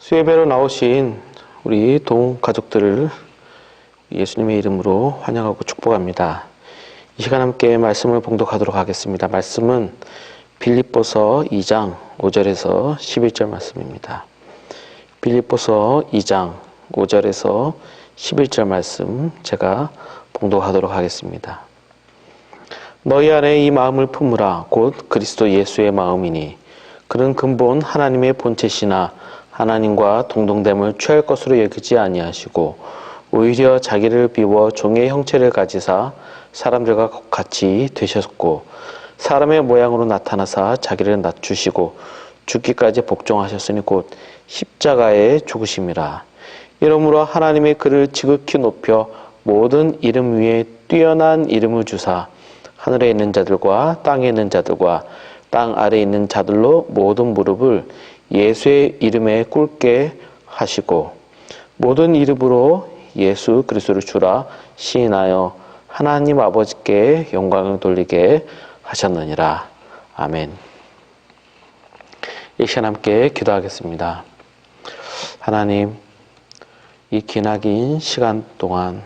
수예배로 나오신 우리 동 가족들을 예수님의 이름으로 환영하고 축복합니다. 이 시간 함께 말씀을 봉독하도록 하겠습니다. 말씀은 빌립보서 2장 5절에서 11절 말씀입니다. 빌립보서 2장 5절에서 11절 말씀 제가 봉독하도록 하겠습니다. 너희 안에 이 마음을 품으라. 곧 그리스도 예수의 마음이니 그는 근본 하나님의 본체시나 하나님과 동등됨을 취할 것으로 여기지 아니하시고 오히려 자기를 비워 종의 형체를 가지사 사람들과 같이 되셨고 사람의 모양으로 나타나사 자기를 낮추시고 죽기까지 복종하셨으니 곧 십자가에 죽으심이라. 이러므로 하나님의 그를 지극히 높여 모든 이름 위에 뛰어난 이름을 주사 하늘에 있는 자들과 땅에 있는 자들과 땅 아래에 있는 자들로 모든 무릎을 예수의 이름에 꿇게 하시고 모든 이름으로 예수 그리스도를 주라 시인하여 하나님 아버지께 영광을 돌리게 하셨느니라. 아멘. 이 시간 함께 기도하겠습니다. 하나님, 이 기나긴 시간 동안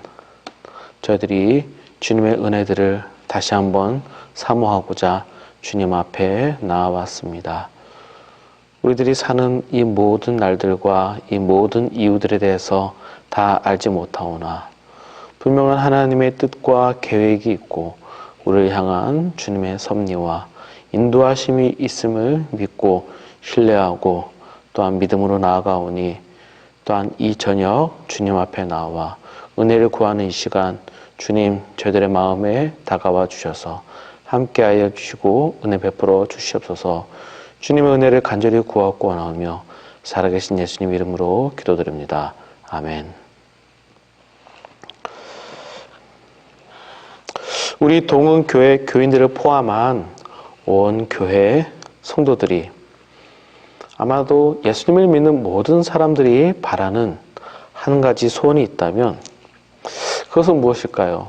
저희들이 주님의 은혜들을 다시 한번 사모하고자 주님 앞에 나와왔습니다. 우리들이 사는 이 모든 날들과 이 모든 이유들에 대해서 다 알지 못하오나 분명한 하나님의 뜻과 계획이 있고 우리를 향한 주님의 섭리와 인도하심이 있음을 믿고 신뢰하고 또한 믿음으로 나아가오니 또한 이 저녁 주님 앞에 나와 은혜를 구하는 이 시간 주님 저희들의 마음에 다가와 주셔서 함께하여 주시고 은혜 베풀어 주시옵소서. 주님의 은혜를 간절히 구하고 원하며 살아계신 예수님 이름으로 기도드립니다. 아멘. 우리 동은교회 교인들을 포함한 온 교회 성도들이 아마도 예수님을 믿는 모든 사람들이 바라는 한 가지 소원이 있다면 그것은 무엇일까요?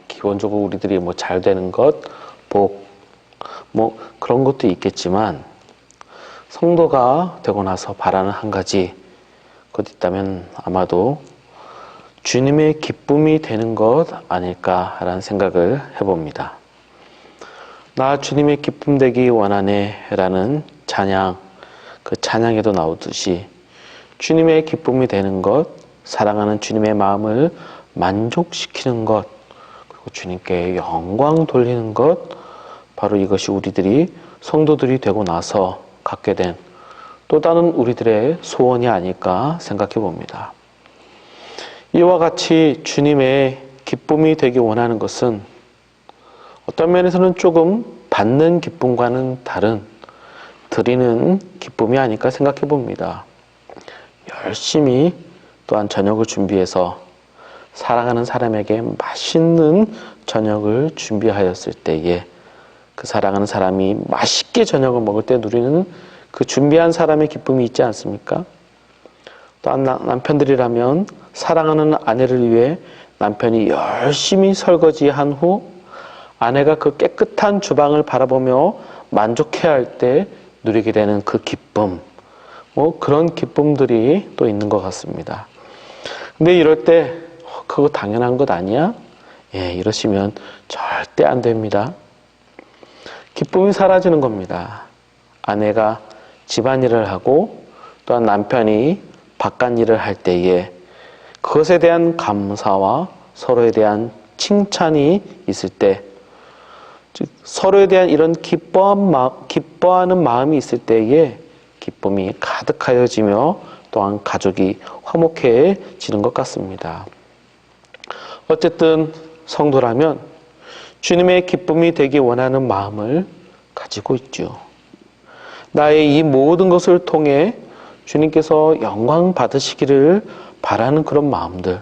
기본적으로 우리들이 잘 되는 것, 복, 그런 것도 있겠지만 성도가 되고 나서 바라는 한 가지 것 있다면 아마도 주님의 기쁨이 되는 것 아닐까라는 생각을 해봅니다. 나 주님의 기쁨 되기 원하네 라는 찬양, 그 찬양에도 나오듯이 주님의 기쁨이 되는 것, 사랑하는 주님의 마음을 만족시키는 것, 그리고 주님께 영광 돌리는 것, 바로 이것이 우리들이 성도들이 되고 나서 갖게 된 또 다른 우리들의 소원이 아닐까 생각해 봅니다. 이와 같이 주님의 기쁨이 되기 원하는 것은 어떤 면에서는 조금 받는 기쁨과는 다른 드리는 기쁨이 아닐까 생각해 봅니다. 열심히 또한 저녁을 준비해서 사랑하는 사람에게 맛있는 저녁을 준비하였을 때에 그 사랑하는 사람이 맛있게 저녁을 먹을 때 누리는 그 준비한 사람의 기쁨이 있지 않습니까? 또한 남편들이라면 사랑하는 아내를 위해 남편이 열심히 설거지한 후 아내가 그 깨끗한 주방을 바라보며 만족해야 할 때 누리게 되는 그 기쁨, 그런 기쁨들이 또 있는 것 같습니다. 근데 이럴 때 그거 당연한 것 아니야? 이러시면 절대 안 됩니다. 기쁨이 사라지는 겁니다. 아내가 집안일을 하고 또한 남편이 바깥일을 할 때에 그것에 대한 감사와 서로에 대한 칭찬이 있을 때, 즉 서로에 대한 이런 기뻐하는 마음이 있을 때에 기쁨이 가득하여지며 또한 가족이 화목해지는 것 같습니다. 어쨌든 성도라면 주님의 기쁨이 되기 원하는 마음을 가지고 있죠. 나의 이 모든 것을 통해 주님께서 영광 받으시기를 바라는 그런 마음들,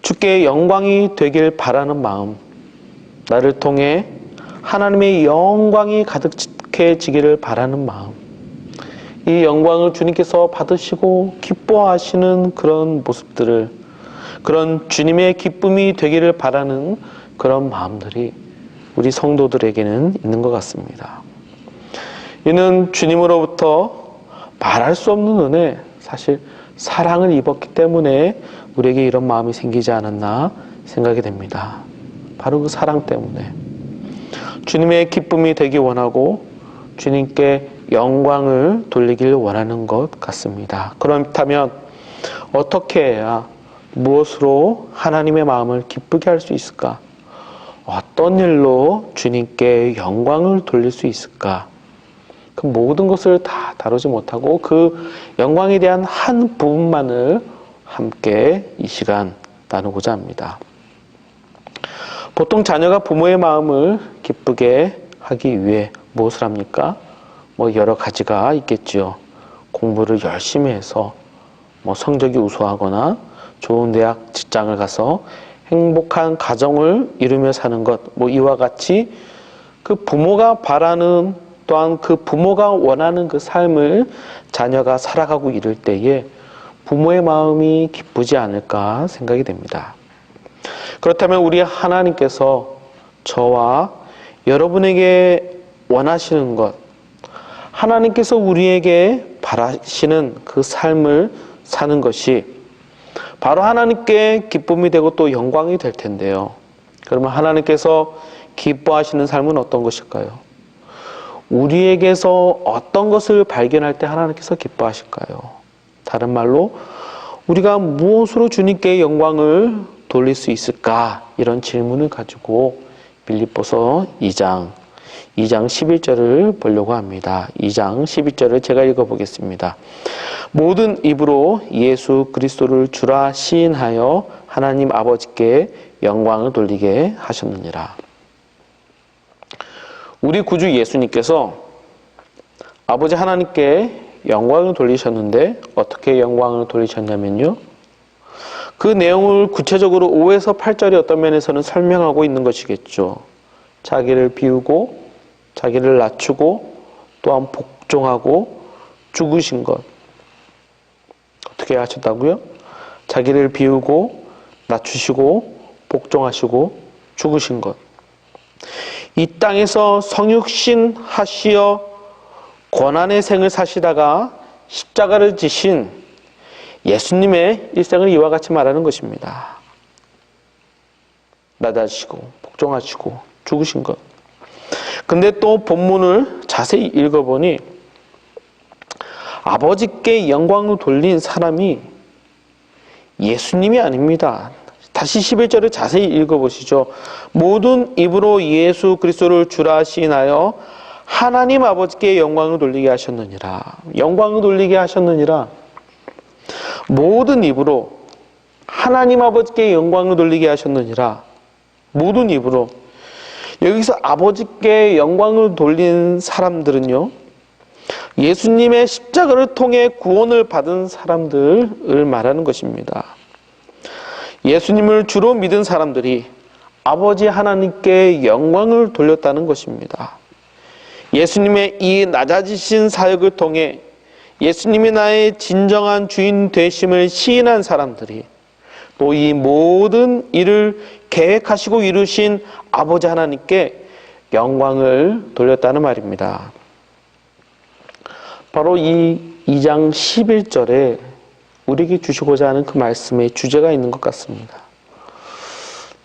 주께 영광이 되길 바라는 마음, 나를 통해 하나님의 영광이 가득해지기를 바라는 마음, 이 영광을 주님께서 받으시고 기뻐하시는 그런 모습들을, 그런 주님의 기쁨이 되기를 바라는 그런 마음들이 우리 성도들에게는 있는 것 같습니다. 이는 주님으로부터 말할 수 없는 은혜, 사실 사랑을 입었기 때문에 우리에게 이런 마음이 생기지 않았나 생각이 됩니다. 바로 그 사랑 때문에 주님의 기쁨이 되기 원하고 주님께 영광을 돌리길 원하는 것 같습니다. 그렇다면 어떻게 해야, 무엇으로 하나님의 마음을 기쁘게 할 수 있을까? 어떤 일로 주님께 영광을 돌릴 수 있을까? 그 모든 것을 다 다루지 못하고 그 영광에 대한 한 부분만을 함께 이 시간 나누고자 합니다. 보통 자녀가 부모의 마음을 기쁘게 하기 위해 무엇을 합니까? 여러 가지가 있겠죠. 공부를 열심히 해서 성적이 우수하거나 좋은 대학, 직장을 가서 행복한 가정을 이루며 사는 것, 이와 같이 그 부모가 바라는, 또한 그 부모가 원하는 그 삶을 자녀가 살아가고 이럴 때에 부모의 마음이 기쁘지 않을까 생각이 됩니다. 그렇다면 우리 하나님께서 저와 여러분에게 원하시는 것, 하나님께서 우리에게 바라시는 그 삶을 사는 것이 바로 하나님께 기쁨이 되고 또 영광이 될 텐데요. 그러면 하나님께서 기뻐하시는 삶은 어떤 것일까요? 우리에게서 어떤 것을 발견할 때 하나님께서 기뻐하실까요? 다른 말로 우리가 무엇으로 주님께 영광을 돌릴 수 있을까? 이런 질문을 가지고 빌립보서 2장 11절을 보려고 합니다. 2장 11절을 제가 읽어보겠습니다. 모든 입으로 예수 그리스도를 주라 시인하여 하나님 아버지께 영광을 돌리게 하셨느니라. 우리 구주 예수님께서 아버지 하나님께 영광을 돌리셨는데 어떻게 영광을 돌리셨냐면요. 그 내용을 구체적으로 5에서 8절이 어떤 면에서는 설명하고 있는 것이겠죠. 자기를 비우고 자기를 낮추고 또한 복종하고 죽으신 것. 어떻게 하셨다고요? 자기를 비우고 낮추시고 복종하시고 죽으신 것. 이 땅에서 성육신 하시어 고난의 생을 사시다가 십자가를 지신 예수님의 일생을 이와 같이 말하는 것입니다. 낮아지시고 복종하시고 죽으신 것. 근데 또 본문을 자세히 읽어보니 아버지께 영광을 돌린 사람이 예수님이 아닙니다. 다시 11절을 자세히 읽어보시죠. 모든 입으로 예수 그리스도를 주라 시인하여 하나님 아버지께 영광을 돌리게 하셨느니라. 영광을 돌리게 하셨느니라. 모든 입으로 하나님 아버지께 영광을 돌리게 하셨느니라. 모든 입으로. 여기서 아버지께 영광을 돌린 사람들은요, 예수님의 십자가를 통해 구원을 받은 사람들을 말하는 것입니다. 예수님을 주로 믿은 사람들이 아버지 하나님께 영광을 돌렸다는 것입니다. 예수님의 이 낮아지신 사역을 통해 예수님이 나의 진정한 주인 되심을 시인한 사람들이 또 이 모든 일을 계획하시고 이루신 아버지 하나님께 영광을 돌렸다는 말입니다. 바로 이 2장 11절에 우리에게 주시고자 하는 그 말씀의 주제가 있는 것 같습니다.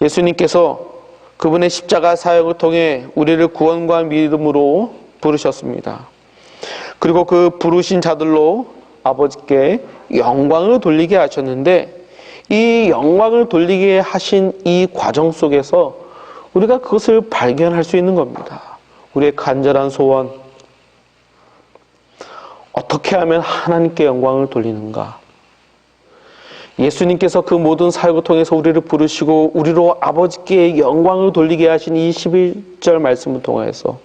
예수님께서 그분의 십자가 사역을 통해 우리를 구원과 믿음으로 부르셨습니다. 그리고 그 부르신 자들로 아버지께 영광을 돌리게 하셨는데 이 영광을 돌리게 하신 이 과정 속에서 우리가 그것을 발견할 수 있는 겁니다. 우리의 간절한 소원, 어떻게 하면 하나님께 영광을 돌리는가? 예수님께서 그 모든 사역을 통해서 우리를 부르시고 우리로 아버지께 영광을 돌리게 하신 이 11절 말씀을 통해서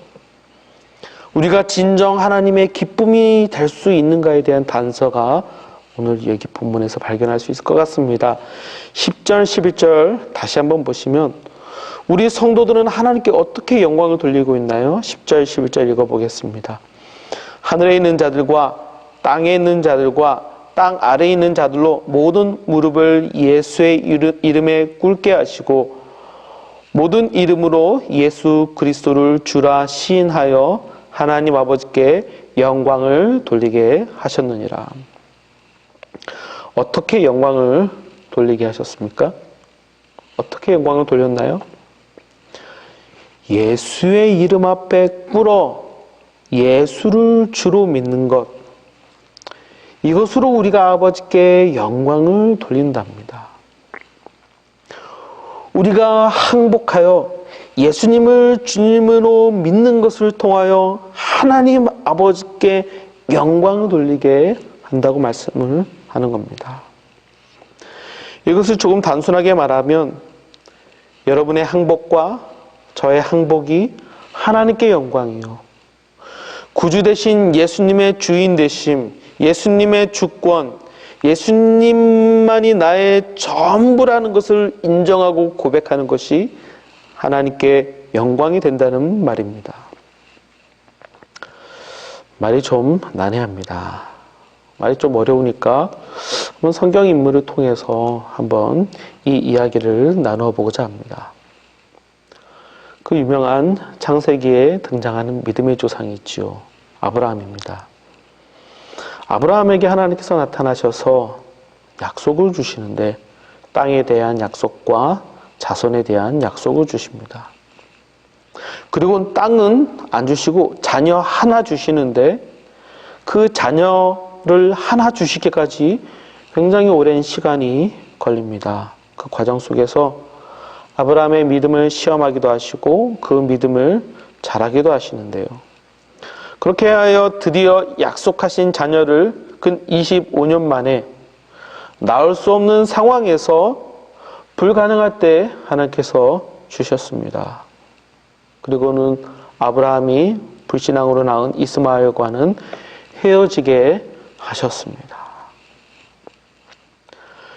우리가 진정 하나님의 기쁨이 될 수 있는가에 대한 단서가 오늘 여기 본문에서 발견할 수 있을 것 같습니다. 10절, 11절 다시 한번 보시면 우리 성도들은 하나님께 어떻게 영광을 돌리고 있나요? 10절, 11절 읽어보겠습니다. 하늘에 있는 자들과 땅에 있는 자들과 땅 아래에 있는 자들로 모든 무릎을 예수의 이름에 꿇게 하시고 모든 이름으로 예수 그리스도를 주라 시인하여 하나님 아버지께 영광을 돌리게 하셨느니라. 어떻게 영광을 돌리게 하셨습니까? 어떻게 영광을 돌렸나요? 예수의 이름 앞에 꿇어 예수를 주로 믿는 것, 이것으로 우리가 아버지께 영광을 돌린답니다. 우리가 항복하여 예수님을 주님으로 믿는 것을 통하여 하나님 아버지께 영광을 돌리게 한다고 말씀을 하는 겁니다. 이것을 조금 단순하게 말하면 여러분의 항복과 저의 항복이 하나님께 영광이요, 구주 되신 예수님의 주인 되심, 예수님의 주권, 예수님만이 나의 전부라는 것을 인정하고 고백하는 것이 하나님께 영광이 된다는 말입니다. 말이 좀 난해합니다. 말이 좀 어려우니까 한번 성경 인물을 통해서 한번 이 이야기를 나누어 보고자 합니다. 그 유명한 창세기에 등장하는 믿음의 조상이 있지요. 아브라함입니다. 아브라함에게 하나님께서 나타나셔서 약속을 주시는데 땅에 대한 약속과 자손에 대한 약속을 주십니다. 그리고 땅은 안 주시고 자녀 하나 주시는데 그 자녀를 하나 주시기까지 굉장히 오랜 시간이 걸립니다. 그 과정 속에서 아브라함의 믿음을 시험하기도 하시고 그 믿음을 자라기도 하시는데요. 그렇게 하여 드디어 약속하신 자녀를 근 25년 만에 낳을 수 없는 상황에서 불가능할 때 하나님께서 주셨습니다. 그리고는 아브라함이 불신앙으로 낳은 이스마엘과는 헤어지게 하셨습니다.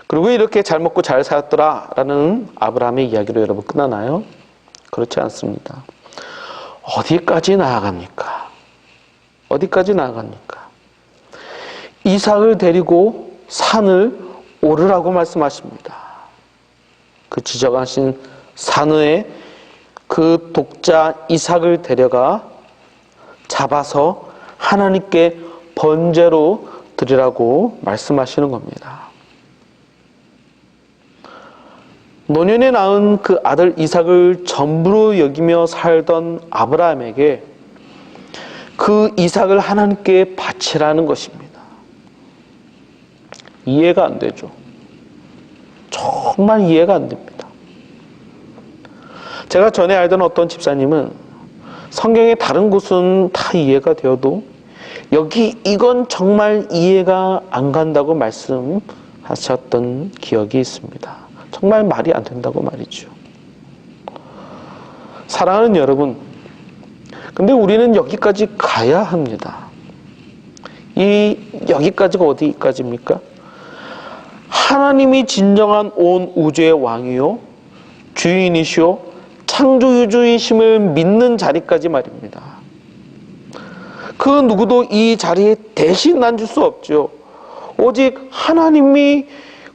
그리고 이렇게 잘 먹고 잘 살았더라라는 아브라함의 이야기로 여러분 끝나나요? 그렇지 않습니다. 어디까지 나아갑니까? 어디까지 나아갑니까? 이삭을 데리고 산을 오르라고 말씀하십니다. 그 지적하신 산 위에 그 독자 이삭을 데려가 잡아서 하나님께 번제로 드리라고 말씀하시는 겁니다. 노년에 낳은 그 아들 이삭을 전부로 여기며 살던 아브라함에게 그 이삭을 하나님께 바치라는 것입니다. 이해가 안 되죠. 정말 이해가 안 됩니다. 제가 전에 알던 어떤 집사님은 성경의 다른 곳은 다 이해가 되어도 여기 이건 정말 이해가 안 간다고 말씀하셨던 기억이 있습니다. 정말 말이 안 된다고 말이죠. 사랑하는 여러분, 근데 우리는 여기까지 가야 합니다. 이 여기까지가 어디까지입니까? 하나님이 진정한 온 우주의 왕이요, 주인이시오, 창조주이심을 믿는 자리까지 말입니다. 그 누구도 이 자리에 대신 앉을 수 없죠. 오직 하나님이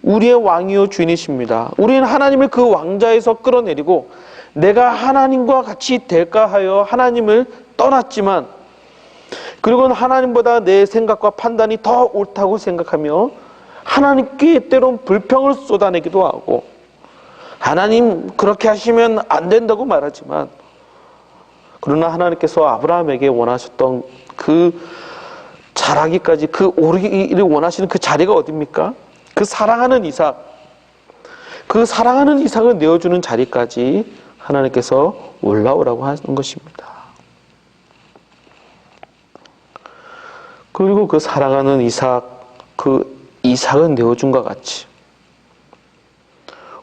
우리의 왕이요 주인이십니다. 우리는 하나님을 그 왕자에서 끌어내리고 내가 하나님과 같이 될까 하여 하나님을 떠났지만, 그리고는 하나님보다 내 생각과 판단이 더 옳다고 생각하며 하나님께 때론 불평을 쏟아내기도 하고, 하나님 그렇게 하시면 안 된다고 말하지만, 그러나 하나님께서 아브라함에게 원하셨던 그 자라기까지, 그 오르기를 원하시는 그 자리가 어디입니까? 그 사랑하는 이삭, 그 사랑하는 이삭을 내어주는 자리까지 하나님께서 올라오라고 하는 것입니다. 그리고 그 사랑하는 이삭, 그 이삭을 내어준 것 같이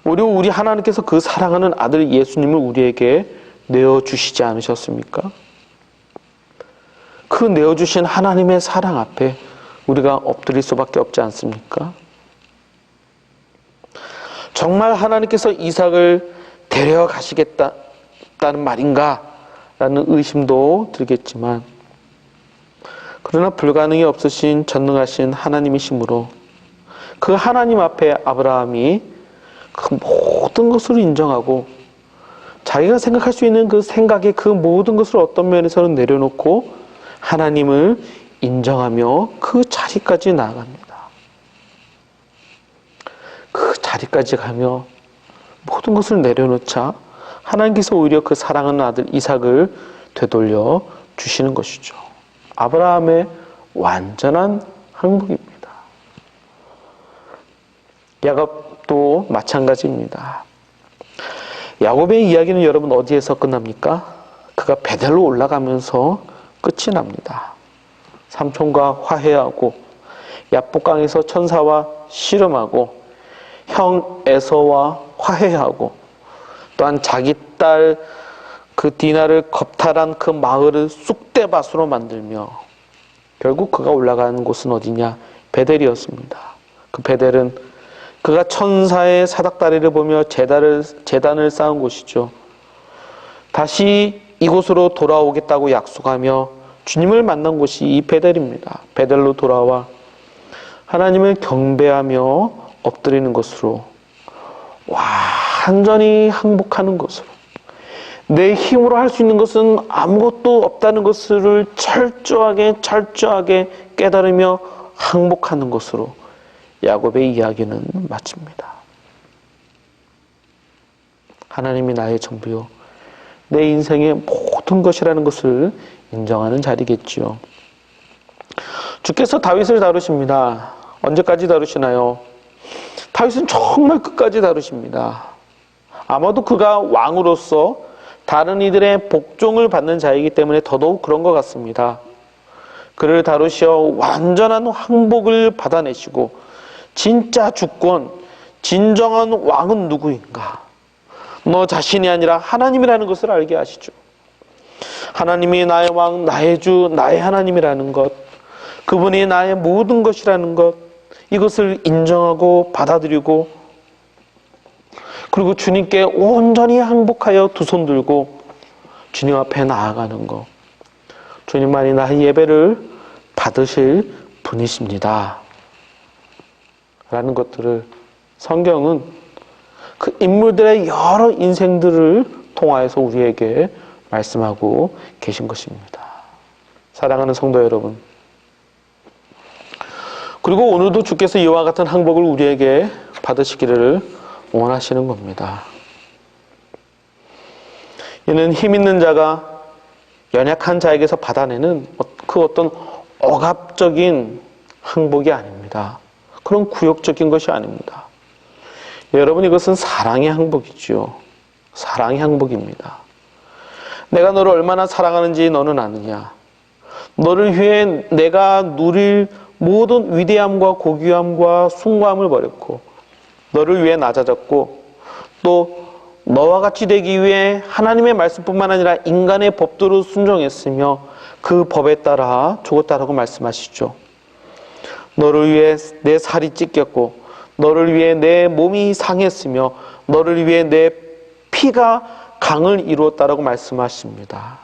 우리 하나님께서 그 사랑하는 아들 예수님을 우리에게 내어주시지 않으셨습니까? 그 내어주신 하나님의 사랑 앞에 우리가 엎드릴 수밖에 없지 않습니까? 정말 하나님께서 이삭을 데려가시겠다는 말인가? 라는 의심도 들겠지만, 그러나 불가능이 없으신 전능하신 하나님이시므로 그 하나님 앞에 아브라함이 그 모든 것을 인정하고 자기가 생각할 수 있는 그 생각의 그 모든 것을 어떤 면에서는 내려놓고 하나님을 인정하며 그 자리까지 나아갑니다. 그 자리까지 가며 모든 것을 내려놓자 하나님께서 오히려 그 사랑하는 아들 이삭을 되돌려 주시는 것이죠. 아브라함의 완전한 항복입니다. 야곱도 마찬가지입니다. 야곱의 이야기는 여러분 어디에서 끝납니까? 그가 베델로 올라가면서 끝이 납니다. 삼촌과 화해하고 야복강에서 천사와 씨름하고 형 에서와 화해하고 또한 자기 딸 그 디나를 겁탈한 그 마을을 쑥대밭으로 만들며 결국 그가 올라가는 곳은 어디냐? 베델이었습니다. 그 베델은 그가 천사의 사닥다리를 보며 제단을 쌓은 곳이죠. 다시 이곳으로 돌아오겠다고 약속하며 주님을 만난 곳이 이 베델입니다. 베델로 돌아와 하나님을 경배하며 엎드리는 것으로 완전히 항복하는 것으로 내 힘으로 할 수 있는 것은 아무것도 없다는 것을 철저하게 깨달으며 항복하는 것으로 야곱의 이야기는 마칩니다. 하나님이 나의 전부요 내 인생의 모든 것이라는 것을 인정하는 자리겠지요. 주께서 다윗을 다루십니다. 언제까지 다루시나요? 다윗은 정말 끝까지 다루십니다. 아마도 그가 왕으로서 다른 이들의 복종을 받는 자이기 때문에 더더욱 그런 것 같습니다. 그를 다루시어 완전한 항복을 받아내시고 진짜 주권, 진정한 왕은 누구인가? 너 자신이 아니라 하나님이라는 것을 알게 하시죠. 하나님이 나의 왕, 나의 주, 나의 하나님이라는 것, 그분이 나의 모든 것이라는 것, 이것을 인정하고 받아들이고 그리고 주님께 온전히 항복하여 두 손 들고 주님 앞에 나아가는 것. 주님만이 나의 예배를 받으실 분이십니다. 라는 것들을 성경은 그 인물들의 여러 인생들을 통하여서 우리에게 말씀하고 계신 것입니다. 사랑하는 성도 여러분, 그리고 오늘도 주께서 이와 같은 항복을 우리에게 받으시기를 원하시는 겁니다. 이는 힘 있는 자가 연약한 자에게서 받아내는 그 어떤 억압적인 항복이 아닙니다. 그런 구역적인 것이 아닙니다. 여러분, 이것은 사랑의 항복이지요. 사랑의 항복입니다. 내가 너를 얼마나 사랑하는지 너는 아느냐? 너를 위해 내가 누릴 모든 위대함과 고귀함과 숭고함을 버렸고 너를 위해 낮아졌고 또 너와 같이 되기 위해 하나님의 말씀뿐만 아니라 인간의 법도로 순종했으며 그 법에 따라 죽었다라고 말씀하시죠. 너를 위해 내 살이 찢겼고 너를 위해 내 몸이 상했으며 너를 위해 내 피가 강을 이루었다라고 말씀하십니다.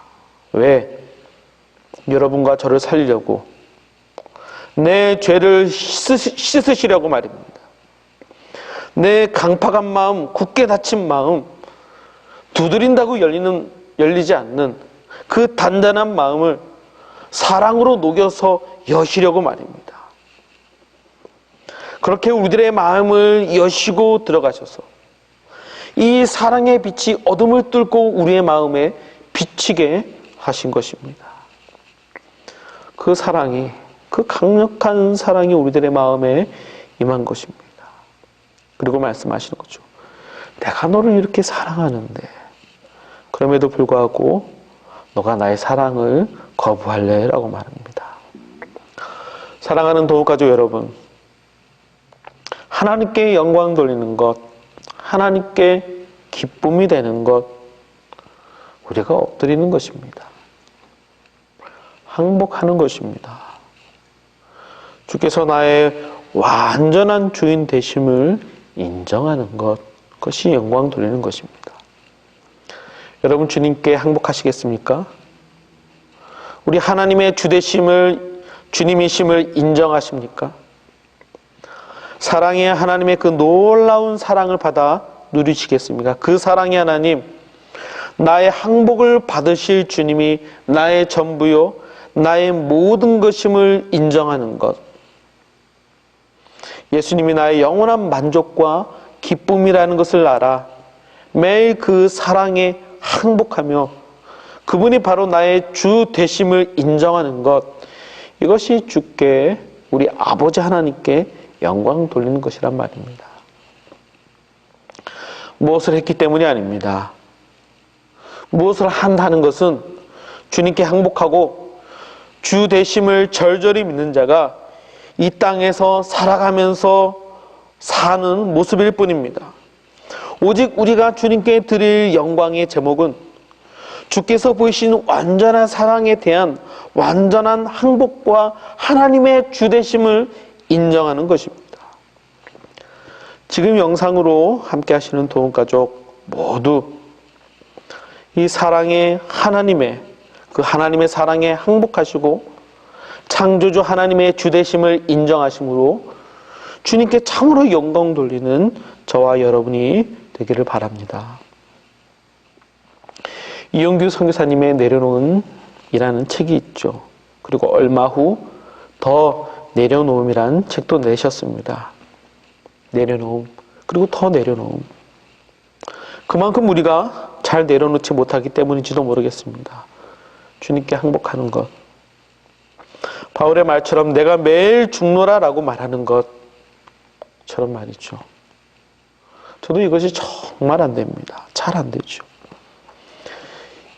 왜? 여러분과 저를 살리려고 내 죄를 씻으시려고 말입니다. 내 강팍한 마음, 굳게 닫힌 마음, 두드린다고 열리지 않는 그 단단한 마음을 사랑으로 녹여서 여시려고 말입니다. 그렇게 우리들의 마음을 여시고 들어가셔서 이 사랑의 빛이 어둠을 뚫고 우리의 마음에 비치게 하신 것입니다. 그 사랑이, 그 강력한 사랑이 우리들의 마음에 임한 것입니다. 그리고 말씀하시는 거죠. 내가 너를 이렇게 사랑하는데 그럼에도 불구하고 너가 나의 사랑을 거부할래? 라고 말합니다. 사랑하는 도우가족 여러분, 하나님께 영광 돌리는 것, 하나님께 기쁨이 되는 것, 우리가 엎드리는 것입니다. 항복하는 것입니다. 주께서 나의 완전한 주인 되심을 인정하는 것, 그것이 영광 돌리는 것입니다. 여러분, 주님께 항복하시겠습니까? 우리 하나님의 주되심을, 주님이심을 인정하십니까? 사랑의 하나님의 그 놀라운 사랑을 받아 누리시겠습니까? 그 사랑의 하나님, 나의 항복을 받으실 주님이 나의 전부요, 나의 모든 것임을 인정하는 것. 예수님이 나의 영원한 만족과 기쁨이라는 것을 알아 매일 그 사랑에 항복하며 그분이 바로 나의 주 되심을 인정하는 것. 이것이 주께, 우리 아버지 하나님께 영광 돌리는 것이란 말입니다. 무엇을 했기 때문이 아닙니다. 무엇을 한다는 것은 주님께 항복하고 주 되심을 절절히 믿는 자가 이 땅에서 살아가면서 사는 모습일 뿐입니다. 오직 우리가 주님께 드릴 영광의 제목은 주께서 보이신 완전한 사랑에 대한 완전한 항복과 하나님의 주 되심을 인정하는 것입니다. 지금 영상으로 함께 하시는 도움가족 모두 이 사랑의 하나님의, 그 하나님의 사랑에 항복하시고 창조주 하나님의 주 되심을 인정하심으로 주님께 참으로 영광 돌리는 저와 여러분이 되기를 바랍니다. 이영규 선교사님의 내려놓은 이라는 책이 있죠. 그리고 얼마 후 더 내려놓음이라는 책도 내셨습니다. 내려놓음, 그리고 더 내려놓음. 그만큼 우리가 잘 내려놓지 못하기 때문인지도 모르겠습니다. 주님께 항복하는 것. 바울의 말처럼 내가 매일 죽노라 라고 말하는 것처럼 말이죠. 저도 이것이 정말 안 됩니다. 잘 안 되죠.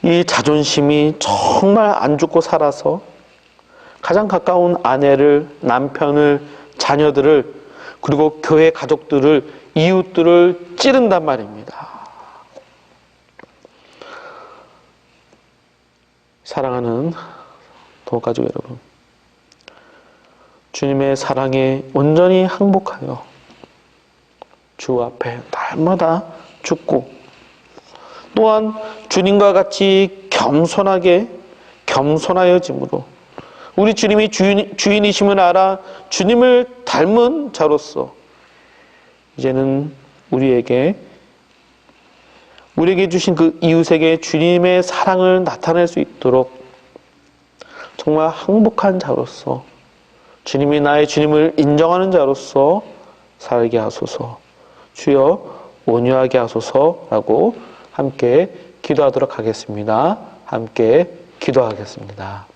이 자존심이 정말 안 죽고 살아서 가장 가까운 아내를, 남편을, 자녀들을, 그리고 교회 가족들을, 이웃들을 찌른단 말입니다. 사랑하는 도가족 여러분, 주님의 사랑에 온전히 항복하여 주 앞에 날마다 죽고 또한 주님과 같이 겸손하여짐으로 우리 주님이 주인이심을 알아 주님을 닮은 자로서 이제는 우리에게 주신 그 이웃에게 주님의 사랑을 나타낼 수 있도록 정말 항복한 자로서 주님이 나의 주님을 인정하는 자로서 살게 하소서. 주여 온유하게 하소서라고 함께 기도하도록 하겠습니다. 함께 기도하겠습니다.